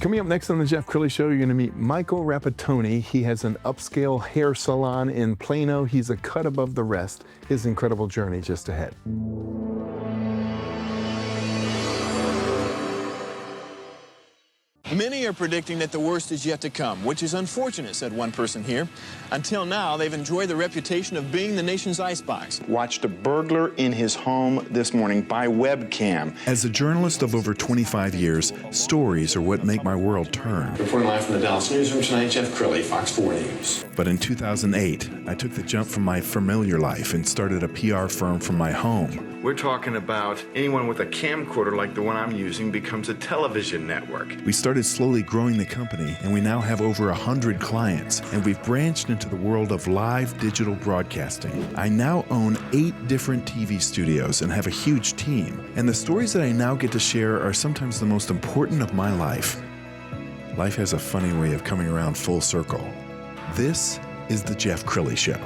Coming up next on the Jeff Crilley Show, you're going to meet Michael Rapattoni. He has an upscale hair salon in Plano. He's a cut above the rest. His incredible journey just ahead. Many are predicting that the worst is yet to come, which is unfortunate, said one person here. Until now, they've enjoyed the reputation of being the nation's icebox. Watched a burglar in his home this morning by webcam. As a journalist of over 25 years, stories are what make my world turn. Reporting live from the Dallas newsroom tonight, Jeff Crilley, Fox 4 News. But in 2008, I took the jump from my familiar life and started a PR firm from my home. We're talking about anyone with a camcorder like the one I'm using becomes a television network. We started slowly growing the company, and we now have over 100 clients, and we've branched into the world of live digital broadcasting. I now own 8 different TV studios and have a huge team, and the stories that I now get to share are sometimes the most important of my life. Life has a funny way of coming around full circle. This is the Jeff Crilley Show.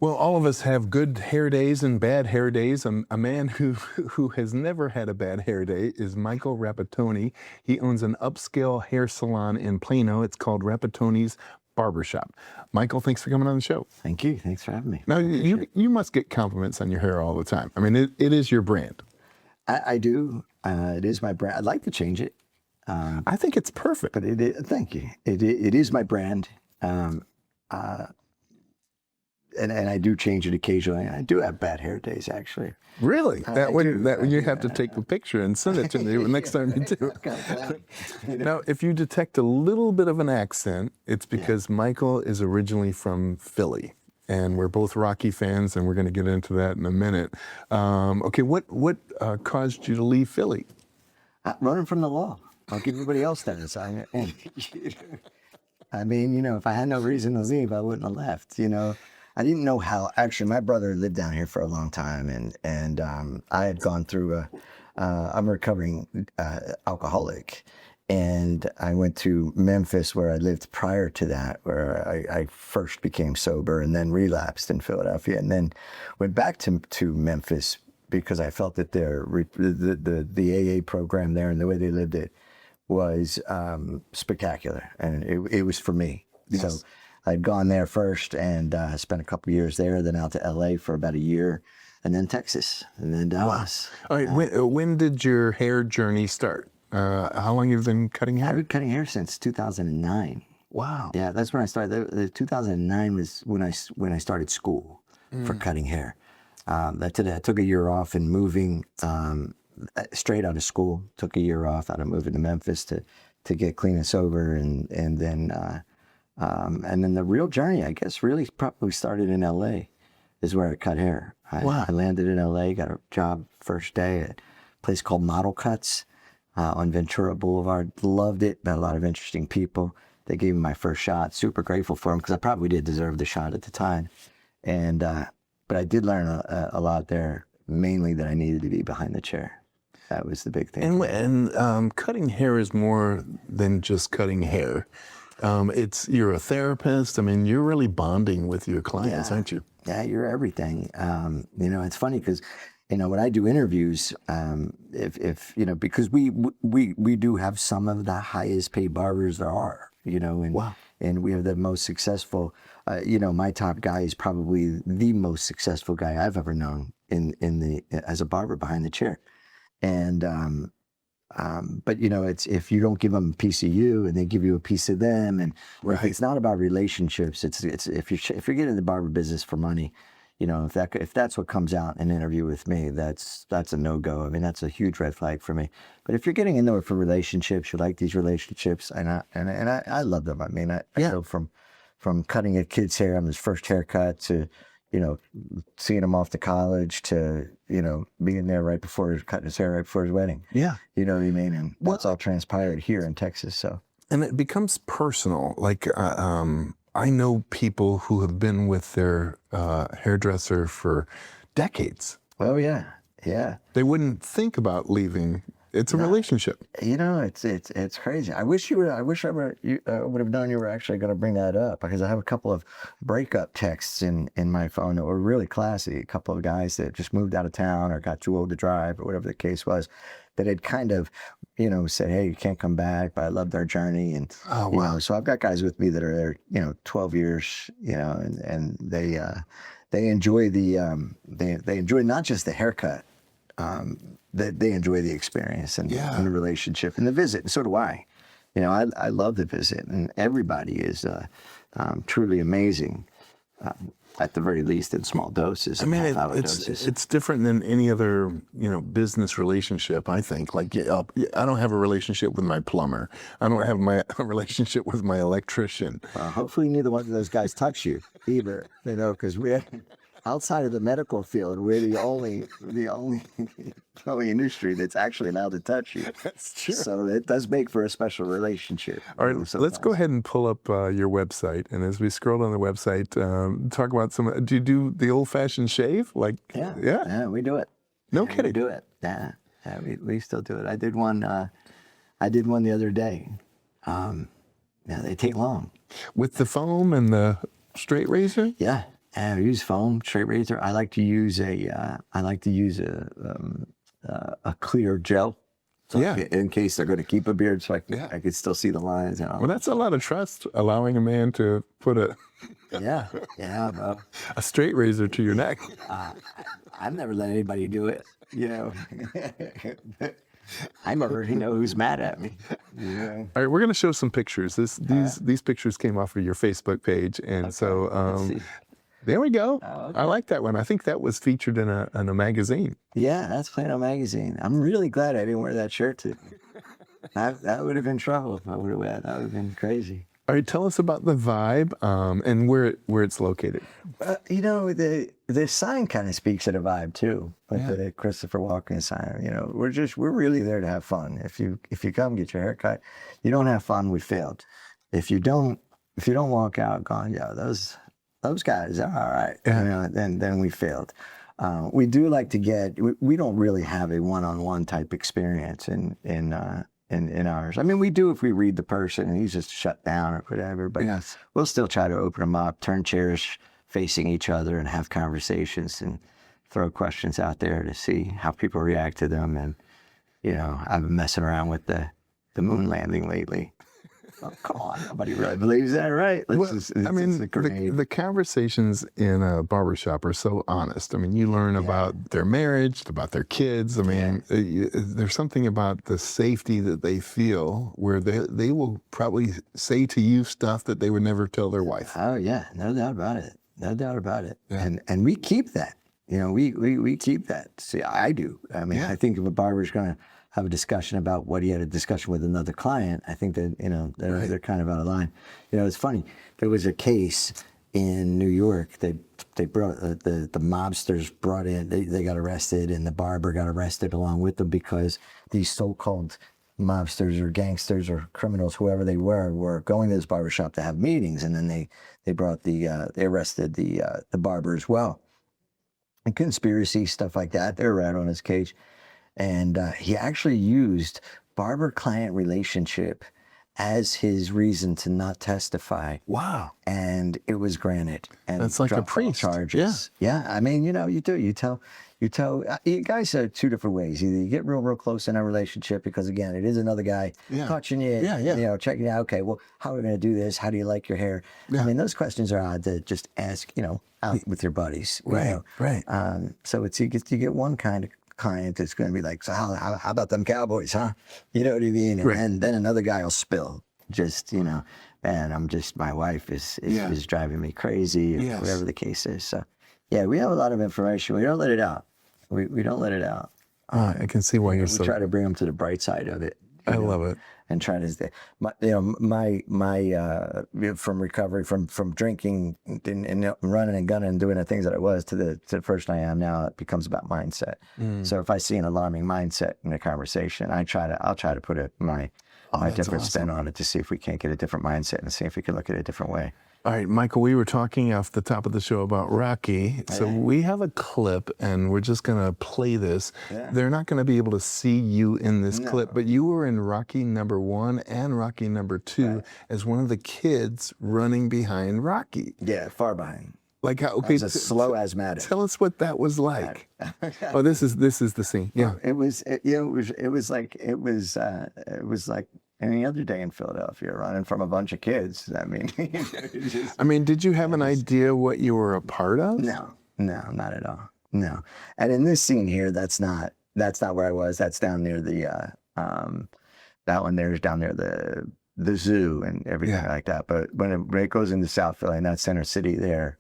Well, all of us have good hair days and bad hair days. A man who has never had a bad hair day is Michael Rapattoni. He owns an upscale hair salon in Plano. It's called Rapattoni's Barbershop. Michael, thanks for coming on the show. Thank you. Thanks for having me. Now, you must get compliments on your hair all the time. I mean, it is your brand. I do. It is my brand. I'd like to change it. I think it's perfect. But thank you. It is my brand. And I do change it occasionally. I do have bad hair days, actually. Really? That when you have to take a picture and send it to me next time you do. Now, if you detect a little bit of an accent, it's because Michael is originally from Philly. And we're both Rocky fans, and we're going to get into that in a minute. Okay, what caused you to leave Philly? Running from the law. Like everybody else does. I mean, you know, if I had no reason to leave, I wouldn't have left, you know. I didn't know how. Actually, my brother lived down here for a long time, and I had gone through I'm a recovering alcoholic, and I went to Memphis, where I lived prior to that, where I first became sober, and then relapsed in Philadelphia, and then went back to Memphis because I felt that the AA program there and the way they lived it was spectacular, and it was for me. Yes. So I'd gone there first and spent a couple years there, then out to LA for about a year, and then Texas, and then Dallas. Wow. All right, when did your hair journey start? How long have you been cutting hair? I've been cutting hair since 2009. Wow. Yeah, that's when I started. The 2009 was when I started school for cutting hair. I took a year off and moving straight out of school. Took a year off out of moving to Memphis to get clean and sober, and then the real journey, I guess, really probably started in LA, is where I cut hair. I landed in LA, got a job first day at a place called Model Cuts on Ventura Boulevard. Loved it, met a lot of interesting people. They gave me my first shot. Super grateful for them because I probably did deserve the shot at the time. And but I did learn a lot there, mainly that I needed to be behind the chair. That was the big thing. And cutting hair is more than just cutting hair. You're a therapist. I mean, you're really bonding with your clients, aren't you? Yeah, you're everything. You know, it's funny because, you know, when I do interviews, if you know, because we do have some of the highest paid barbers there are, you know, and we have the most successful. You know, my top guy is probably the most successful guy I've ever known as a barber behind the chair, and. But you know, it's if you don't give them a piece of you and they give you a piece of them, and it's not about relationships. It's if you're getting in the barber business for money, you know, if that's what comes out in an interview with me, that's a no-go. I mean, that's a huge red flag for me. But if you're getting into it for relationships, you like these relationships, and I love them. I mean, I go from cutting a kid's hair on his first haircut to, you know, seeing him off to college to, you know, being there right before cutting his hair right before his wedding. Yeah. You know what I mean? And that's all transpired here in Texas. So. And it becomes personal. Like, I know people who have been with their hairdresser for decades. Oh, yeah. Yeah. They wouldn't think about leaving. It's a relationship. You know, it's crazy. I wish I would have known you were actually going to bring that up, because I have a couple of breakup texts in my phone that were really classy. A couple of guys that just moved out of town or got too old to drive or whatever the case was. that had kind of, said, hey, you can't come back, but I loved our journey. And, so I've got guys with me that are there, 12 years, and they enjoy they enjoy not just the haircut, they enjoy the experience and the relationship and the visit. And so do I. I love the visit, and everybody is truly amazing. At the very least, in small doses. I mean, doses. it's different than any other, business relationship, I think. Like, I don't have a relationship with my plumber. I don't have a relationship with my electrician. Hopefully neither one of those guys touch you either, because we're outside of the medical field, we're the only industry that's actually allowed to touch you. That's true. So it does make for a special relationship. All right, let's go ahead and pull up your website. And as we scroll on the website, talk about do you do the old-fashioned shave? Yeah, we do it. No kidding. We do it. Yeah, we still do it. I did one the other day. They take long. With the foam and the straight razor? Yeah. I use foam, straight razor. I like to use a clear gel. So in case they're going to keep a beard, so I can still see the lines. Well, that's a lot of trust, allowing a man to put a a straight razor to your neck. I've never let anybody do it. I already know who's mad at me. Yeah. All right, we're going to show some pictures. These pictures came off of your Facebook page, and so. There we go. Oh, okay. I like that one. I think that was featured in a magazine. Yeah, that's Plano magazine. I'm really glad I didn't wear that shirt today. That would have been trouble if I would have wear. That would have been crazy. All right, tell us about the Vibe and where it's located. The sign kind of speaks of the Vibe too, like the Christopher Walken sign. We're really there to have fun. If you come get your hair cut, you don't have fun, we failed. If you don't walk out going, those guys are all right. Then we failed. We do like to we don't really have a one-on-one type experience in ours. I mean, we do if we read the person and he's just shut down or whatever, but we'll still try to open them up, turn chairs facing each other and have conversations and throw questions out there to see how people react to them. And, I've been messing around with the moon landing lately. Oh, come on, nobody really believes that, right? The conversations in a barbershop are so honest. I mean, you learn about their marriage, about their kids. I mean, there's something about the safety that they feel where they will probably say to you stuff that they would never tell their wife. Oh, yeah, no doubt about it. No doubt about it. Yeah. And we keep that. We keep that. See, I do. I mean, I think if a barber's going to have a discussion about what he had a discussion with another client, I think that, they're kind of out of line. It's funny. There was a case in New York. They brought, the mobsters brought in, they got arrested, and the barber got arrested along with them because these so-called mobsters or gangsters or criminals, whoever they were going to this barbershop to have meetings. And then they arrested the barber as well. And conspiracy, stuff like that. They were right on his case. And he actually used barber-client relationship as his reason to not testify. Wow. And it was granted. And that's like a priest. Charges. Yeah. I mean, you do. You tell you guys are two different ways. Either you get real close in a relationship because, again, it is another guy touching you, checking you out. Okay, well, how are we going to do this? How do you like your hair? Yeah. I mean, those questions are odd to just ask, out with your buddies. Right. So you get one kind of client that's going to be like, so how about them Cowboys, huh? You know what I mean? Right. And then another guy will spill, and my wife is driving me crazy, or whatever the case is. So, we have a lot of information. We don't let it out. We don't let it out. I can see why you're so. We try to bring them to the bright side of it. I love it. And try to, from recovery, from drinking and running and gunning and doing the things that I was to the person I am now, it becomes about mindset. So if I see an alarming mindset in a conversation, I'll try to put my different spin on it to see if we can't get a different mindset and see if we can look at it a different way. All right, Michael, we were talking off the top of the show about Rocky. So we have a clip, and we're just going to play this. Yeah. They're not going to be able to see you in this clip, but you were in Rocky #1 and Rocky #2 as one of the kids running behind Rocky. Yeah, far behind. Like how? I Okay, was a slow asthmatic. tell us what that was like. Oh, this is the scene. Yeah. It was like any other day in Philadelphia, running from a bunch of kids. I mean, I mean, did you have an idea what you were a part of? no, not at all. No. And in this scene here, that's not where I was. That's down near the that one there's down near the zoo and everything like that. But when it goes into South Philly, and that's Center City there.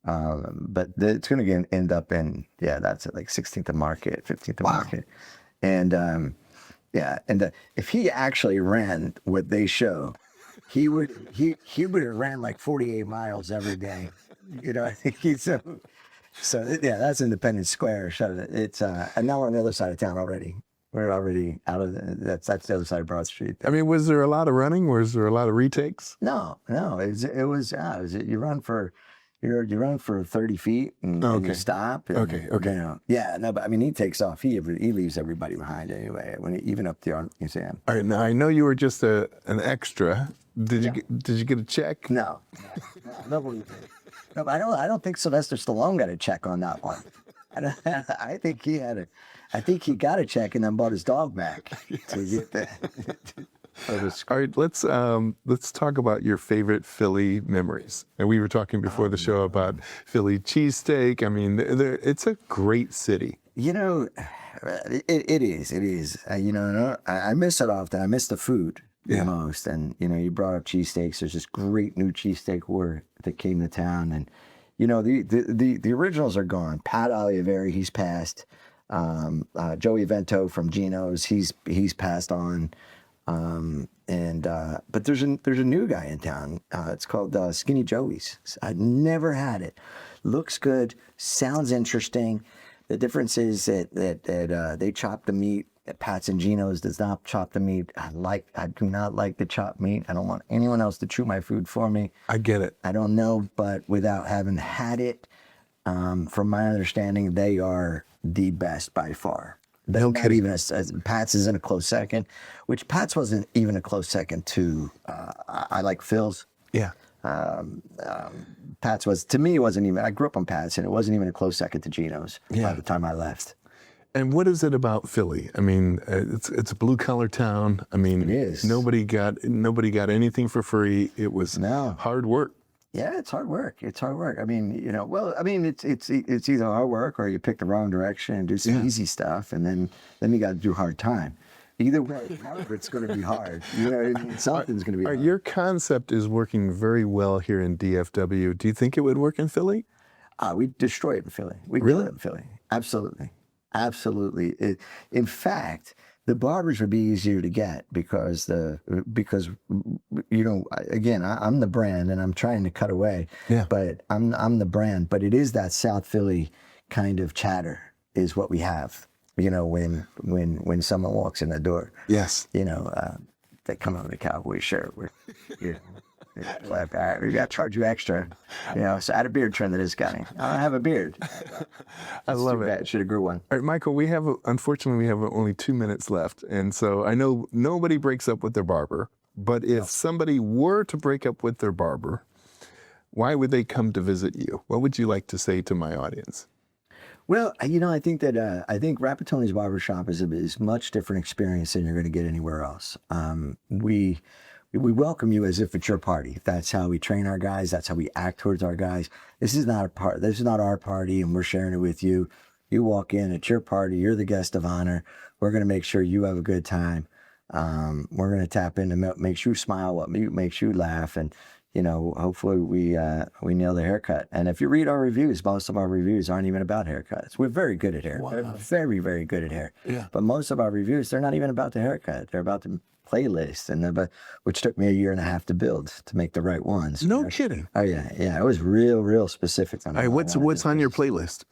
But it's going to end up in, that's at like 16th and Market, 15th and Market. And, if he actually ran what they show, he would have ran like 48 miles every day. You know, I think he's so that's Independence Square. It's, and now we're on the other side of town already. We're already out of that's the other side of Broad Street. I mean, was there a lot of running? Was there a lot of retakes? No. It was you run for 30 feet and you stop. And, Okay. You know, but I mean, he takes off. He leaves everybody behind anyway. Even up there on museum. All right. Now I know you were just an extra. Did you get a check? No, nobody did. No, but I don't think Sylvester Stallone got a check on that one. I think he got a check and then bought his dog back to get that. All right, let's talk about your favorite Philly memories. And we were talking before the show about Philly cheesesteak. I mean, it's a great city. You know, it is. You know, I miss it often. I miss the food the most. And you know, you brought up cheesesteaks. There's this great new cheesesteak war that came to town, and you know, the originals are gone. Pat Olivieri, he's passed. Joey Vento from Gino's, he's passed on. But there's a new guy in town. It's called Skinny Joey's. I've never had it. Looks good. Sounds interesting. The difference is that they chop the meat. Pat's and Gino's does not chop the meat. I do not like the chopped meat. I don't want anyone else to chew my food for me. I get it. I don't know, but without having had it, from my understanding, they are the best by far. No Not kidding. even Pat's is in a close second, which Pat's wasn't even a close second to. I like Phil's. Yeah. Pat's was, to me, it wasn't even. I grew up on Pat's, and it wasn't even a close second to Gino's by the time I left. And what is it about Philly? I mean, it's a blue collar town. I mean, It is. Nobody got anything for free. It was hard work. Yeah, it's hard work. I mean, you know, it's either hard work or you pick the wrong direction and do some easy stuff, and then you got to do hard time. Either way, however, it's going to be hard. You know, something's going to be hard. Your concept is working very well here in DFW. Do you think it would work in Philly? We destroy it in Philly. We kill it in Philly. Absolutely. In fact, the barbers would be easier to get because you know, again, I'm the brand and I'm trying to cut away. Yeah. But I'm the brand. But it is that South Philly kind of chatter is what we have. You know, when someone walks in the door. Yes. You know, they come out in a cowboy shirt. Like, all right, we got to charge you extra. You know, so add a beard trim to this guy. I don't have a beard. I love it. Should have grew one. All right, Michael, unfortunately, we have only 2 minutes left. And so I know nobody breaks up with their barber, but if somebody were to break up with their barber, why would they come to visit you? What would you like to say to my audience? Well, you know, I think Rapattoni's Barbershop is a much different experience than you're going to get anywhere else. We welcome you as if it's your party. That's how we train our guys. That's how we act towards our guys. This is not our party, and we're sharing it with you. You walk in, it's your party. You're the guest of honor. We're going to make sure you have a good time. We're going to tap into what makes you smile, what makes you laugh, and you know, hopefully we nail the haircut. And if you read our reviews, most of our reviews aren't even about haircuts. We're very good at hair. Wow. We're very, very good at hair. Yeah. But most of our reviews, they're not even about the haircut. They're about the playlist, which took me 1.5 years to build to make the right ones. No kidding. Oh yeah. It was real specific. All right, what's on your playlist?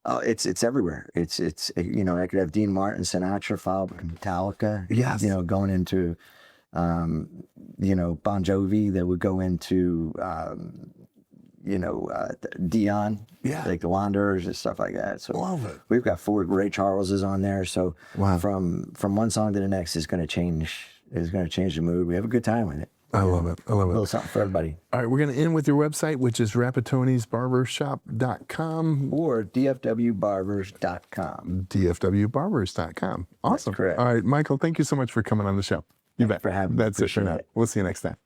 Oh, it's everywhere. It's you know, I could have Dean Martin, Sinatra, followed by Metallica. Yes. You know, going into you know, Bon Jovi, that would go into Dion, like the Wanderers and stuff like that. So love it. We've got 4 Ray Charleses on there. So from one song to the next is going to change the mood. We have a good time with it. I love it. I love A little it. something for everybody. All right, we're going to end with your website, which is rapattonisbarbershop.com. Or dfwbarbers.com. dfwbarbers.com. Awesome. correct. All right, Michael, thank you so much for coming on the show. You bet. for having me. That's it for Appreciate now. it. We'll see you next time.